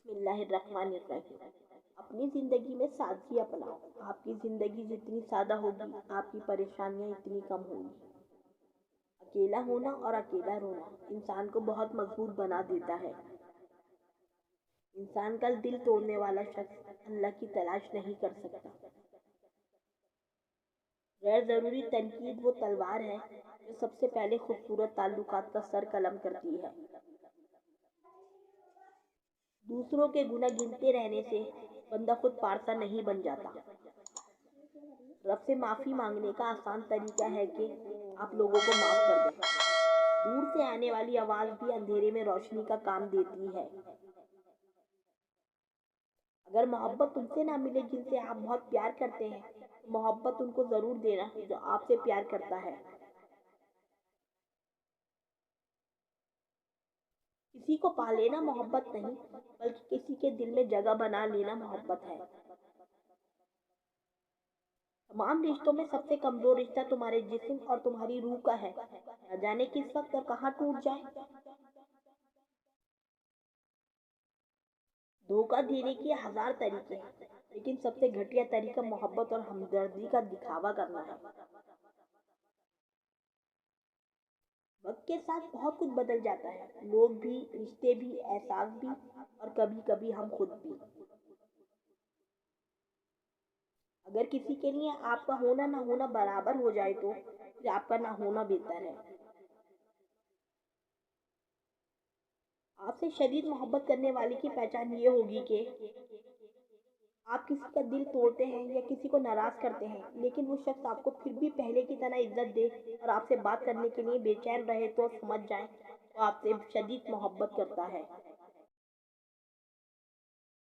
بسم اللہ الرحمن الرحیم۔ اپنی زندگی میں سادگی اپناؤ۔ آپ کی زندگی جتنی سادہ ہوگی آپ کی پریشانیاں اتنی کم ہوں گی۔ اکیلا ہونا اور اکیلا رونا انسان کو بہت مضبوط بنا دیتا ہے۔ انسان کا دل توڑنے والا شخص اللہ کی تلاش نہیں کر سکتا۔ غیر ضروری تنقید وہ تلوار ہے جو سب سے پہلے خوبصورت تعلقات کا سر قلم کرتی ہے۔ دوسروں کے گناہ گنتے رہنے سے بندہ خود پارسا نہیں بن جاتا۔ رب سے معافی مانگنے کا آسان طریقہ ہے کہ آپ لوگوں کو معاف کر دیں۔ دور سے آنے والی آواز بھی اندھیرے میں روشنی کا کام دیتی ہے۔ اگر محبت ان سے نہ ملے جن سے آپ بہت پیار کرتے ہیں تو محبت ان کو ضرور دینا جو آپ سے پیار کرتا ہے۔ کسی کو پا لینا محبت نہیں بلکہ کسی کے دل میں جگہ بنا لینا محبت ہے۔ تمام رشتوں میں سب سے کمزور رشتہ تمہارے جسم اور تمہاری روح کا ہے۔ نہ جانے کس وقت اور کہاں ٹوٹ جائے۔ دھوکہ دینے کے ہزار طریقے ہیں لیکن سب سے گھٹیا طریقہ محبت اور ہمدردی کا دکھاوا کرنا ہے۔ وقت کے ساتھ بہت کچھ بدل جاتا ہے، لوگ بھی، رشتے بھی، احساس بھی، اور کبھی کبھی ہم خود بھی۔ اگر کسی کے لیے آپ کا ہونا نہ ہونا برابر ہو جائے تو پھر آپ کا نہ ہونا بہتر ہے۔ آپ سے شدید محبت کرنے والے کی پہچان یہ ہوگی کہ آپ کسی کا دل توڑتے ہیں یا کسی کو ناراض کرتے ہیں لیکن وہ شخص آپ کو پھر بھی پہلے کی طرح عزت دے اور آپ سے بات کرنے کے لیے بے چین رہے تو سمجھ جائیں وہ آپ سے شدید محبت کرتا ہے۔